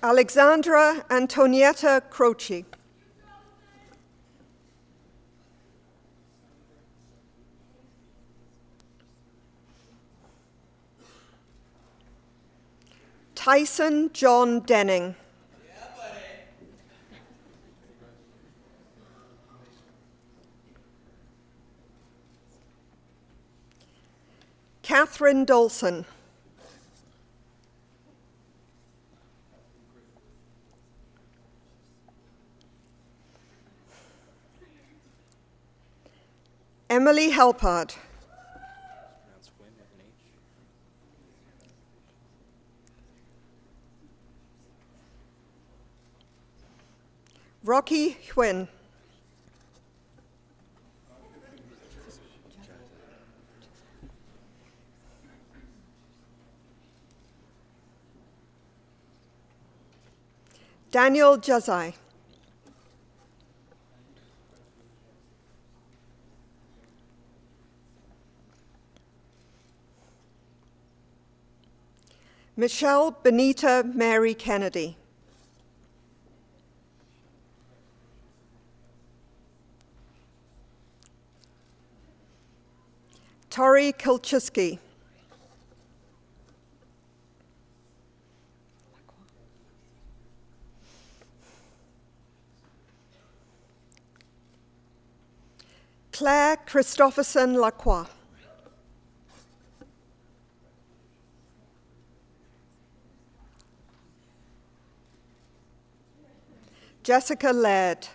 Speaker 9: Alexandra Antonietta Croce. Tyson John Denning. Catherine Dolson. Emily Helpard. Rocky Hwin. Daniel Jazai. Michelle Benita Mary Kennedy. Tori Kilchuski. Claire Christopherson Lacroix. Jessica Laird.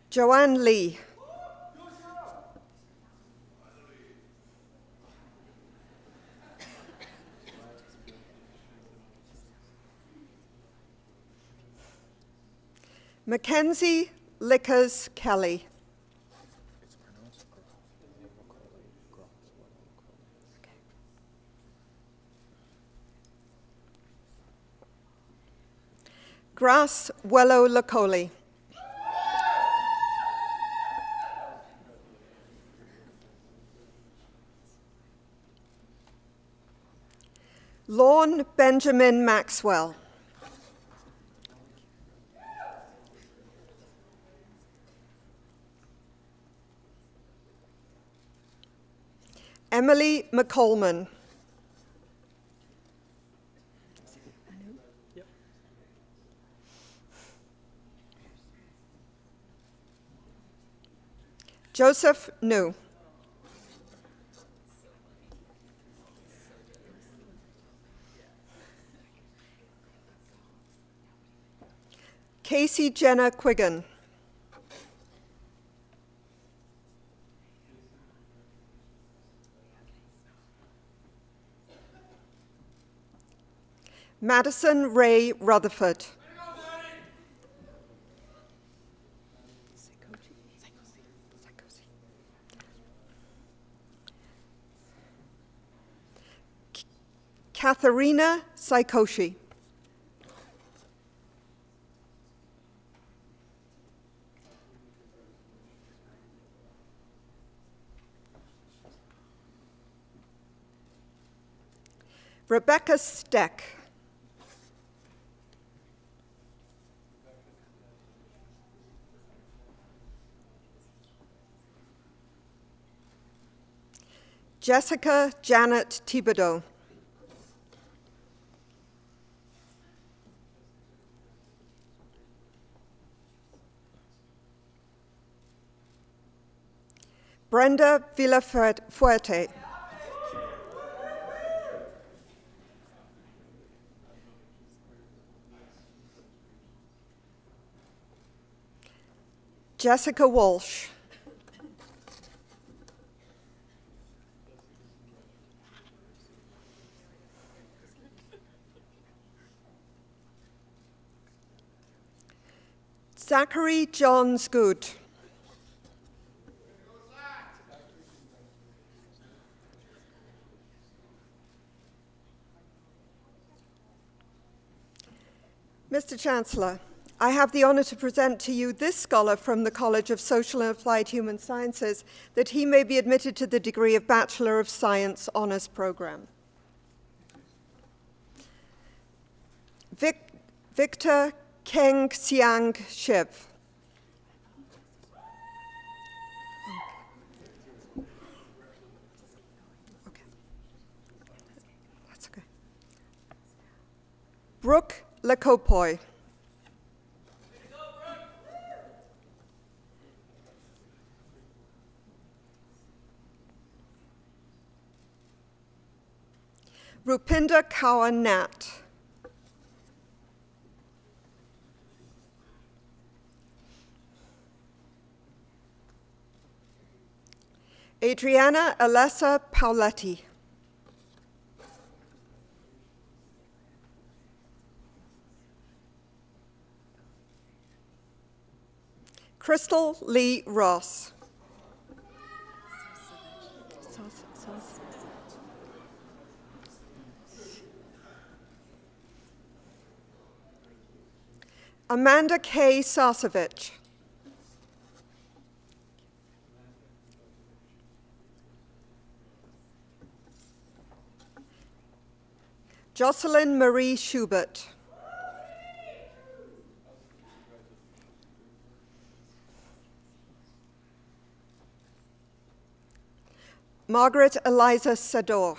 Speaker 9: Joanne Lee. Mackenzie Lickers Kelly. Grass Wello Lacoli. Lorne Benjamin Maxwell. Emily McColman. Joseph New. Casey Jenna Quiggin. Madison Ray Rutherford. Katharina Saikoshi. Rebecca Steck. Jessica Janet Thibodeau. Brenda Villafuerte. Jessica Walsh. Zachary Johns Good. Mr. Chancellor, I have the honor to present to you this scholar from the College of Social and Applied Human Sciences that he may be admitted to the degree of Bachelor of Science Honours Program. Victor Keng Xiang Shiv. Okay. That's okay. Brooke Lecopoy. Rupinder Kaur Nat. Adriana Alessa Pauletti. Crystal Lee Ross. Amanda K. Sasovich. Jocelyn Marie Schubert. Margaret Eliza Sador.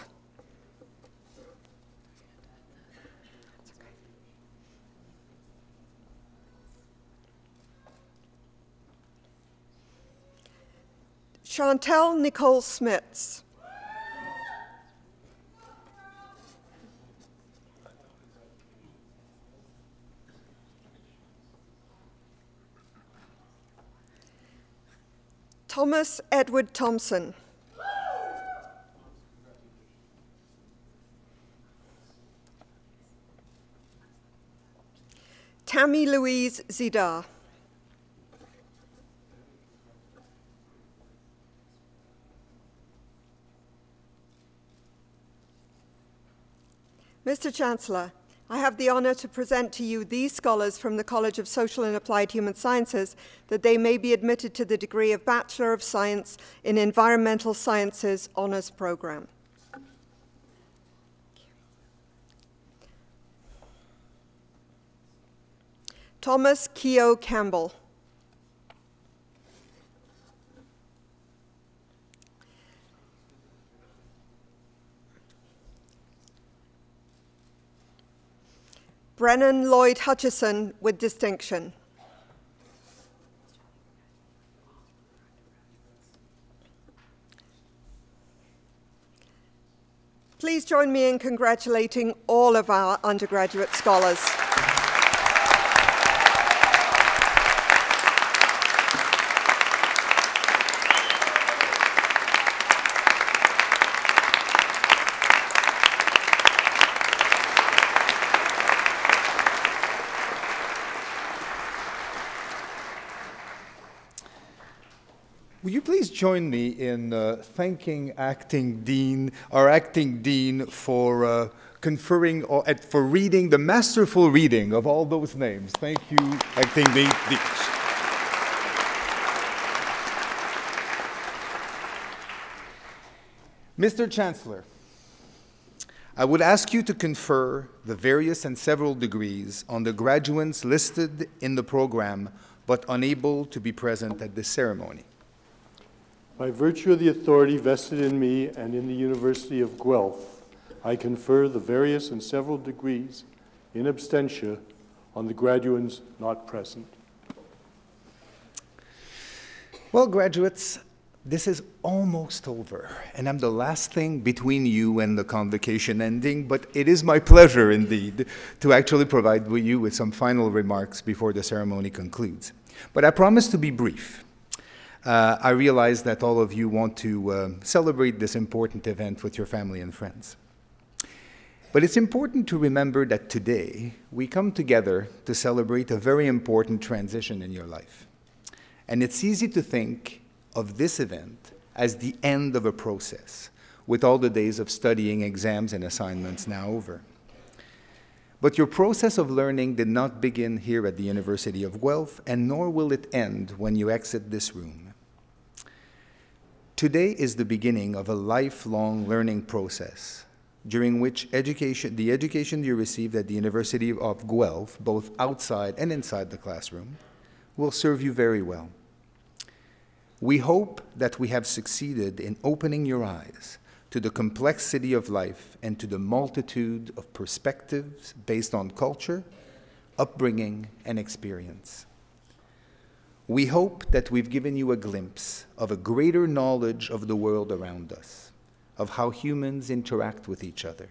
Speaker 9: Chantel Nicole Smits. Thomas Edward Thompson. Tammy Louise Zidar. Mr. Chancellor, I have the honor to present to you these scholars from the College of Social and Applied Human Sciences that they may be admitted to the degree of Bachelor of Science in Environmental Sciences Honors Program. Thomas Keogh Campbell. Brennan Lloyd Hutchison with distinction. Please join me in congratulating all of our undergraduate scholars.
Speaker 7: Will you please join me in thanking our acting dean for conferring or for reading the masterful reading of all those names. Thank you, acting dean. Mr. Chancellor, I would ask you to confer the various and several degrees on the graduates listed in the program but unable to be present at this ceremony.
Speaker 5: By virtue of the authority vested in me and in the University of Guelph, I confer the various and several degrees in absentia on the graduates not present.
Speaker 7: Well, graduates, this is almost over, and I'm the last thing between you and the convocation ending, but it is my pleasure indeed to actually provide you with some final remarks before the ceremony concludes. But I promise to be brief. I realize that all of you want to celebrate this important event with your family and friends. But it's important to remember that today we come together to celebrate a very important transition in your life. And it's easy to think of this event as the end of a process, with all the days of studying, exams, and assignments now over. But your process of learning did not begin here at the University of Guelph, and nor will it end when you exit this room. Today is the beginning of a lifelong learning process, during which the education you received at the University of Guelph, both outside and inside the classroom, will serve you very well. We hope that we have succeeded in opening your eyes to the complexity of life and to the multitude of perspectives based on culture, upbringing, and experience. We hope that we've given you a glimpse of a greater knowledge of the world around us, of how humans interact with each other,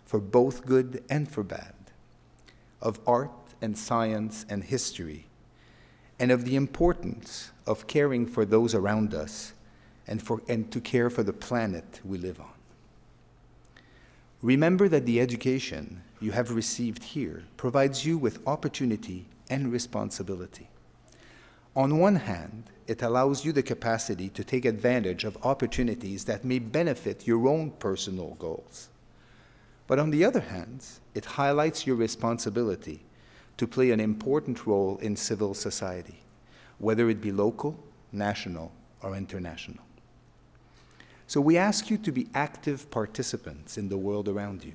Speaker 7: for both good and for bad, of art and science and history, and of the importance of caring for those around us and to care for the planet we live on. Remember that the education you have received here provides you with opportunity and responsibility. On one hand, it allows you the capacity to take advantage of opportunities that may benefit your own personal goals. But on the other hand, it highlights your responsibility to play an important role in civil society, whether it be local, national, or international. So we ask you to be active participants in the world around you,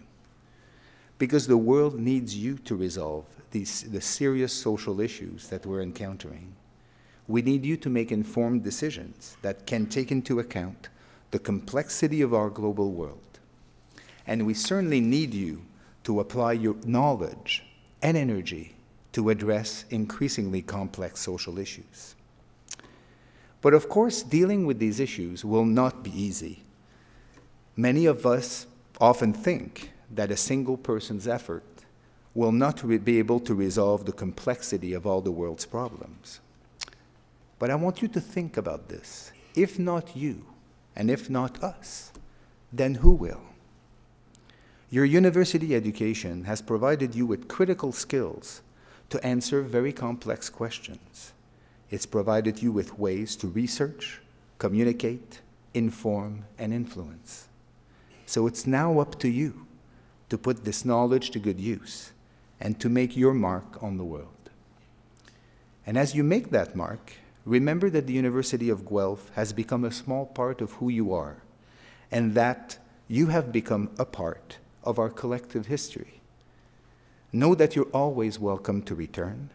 Speaker 7: because the world needs you to resolve the serious social issues that we're encountering. We need you to make informed decisions that can take into account the complexity of our global world. And we certainly need you to apply your knowledge and energy to address increasingly complex social issues. But of course, dealing with these issues will not be easy. Many of us often think that a single person's effort will not be able to resolve the complexity of all the world's problems. But I want you to think about this. If not you, and if not us, then who will? Your university education has provided you with critical skills to answer very complex questions. It's provided you with ways to research, communicate, inform, and influence. So it's now up to you to put this knowledge to good use and to make your mark on the world. And as you make that mark, remember that the University of Guelph has become a small part of who you are, and that you have become a part of our collective history. Know that you're always welcome to return,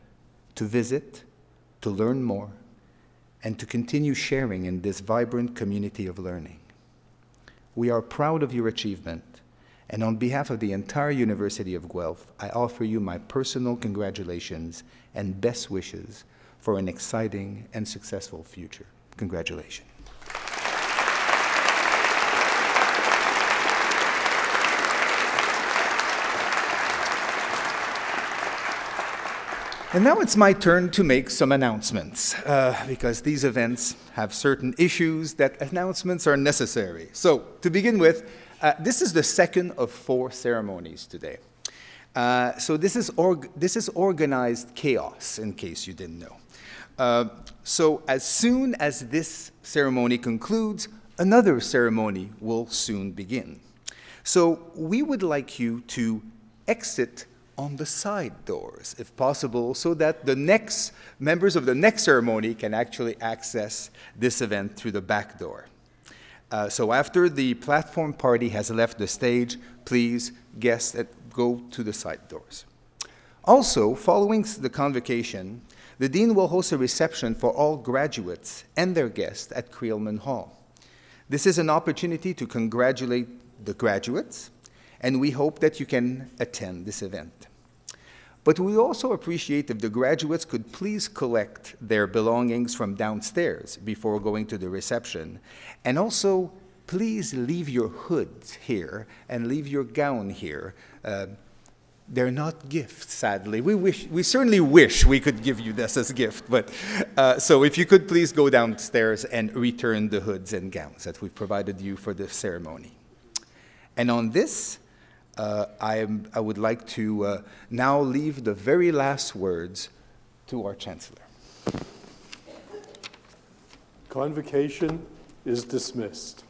Speaker 7: to visit, to learn more, and to continue sharing in this vibrant community of learning. We are proud of your achievement, and on behalf of the entire University of Guelph, I offer you my personal congratulations and best wishes for an exciting and successful future. Congratulations. And now it's my turn to make some announcements, because these events have certain issues that announcements are necessary. So, to begin with, this is the second of 4 ceremonies today. So this is organized chaos, in case you didn't know. So as soon as this ceremony concludes, another ceremony will soon begin. So we would like you to exit on the side doors, if possible, so that the next members of the next ceremony can actually access this event through the back door. So after the platform party has left the stage, please, guests, go to the side doors. Also, following the convocation, the Dean will host a reception for all graduates and their guests at Creelman Hall. This is an opportunity to congratulate the graduates, and we hope that you can attend this event. But we also appreciate if the graduates could please collect their belongings from downstairs before going to the reception. And also, please leave your hoods here and leave your gown here. They're not gifts, sadly. We certainly wish we could give you this as a gift. But so if you could please go downstairs and return the hoods and gowns that we've provided you for the ceremony. And on this, I would like to now leave the very last words to our Chancellor.
Speaker 5: Convocation is dismissed.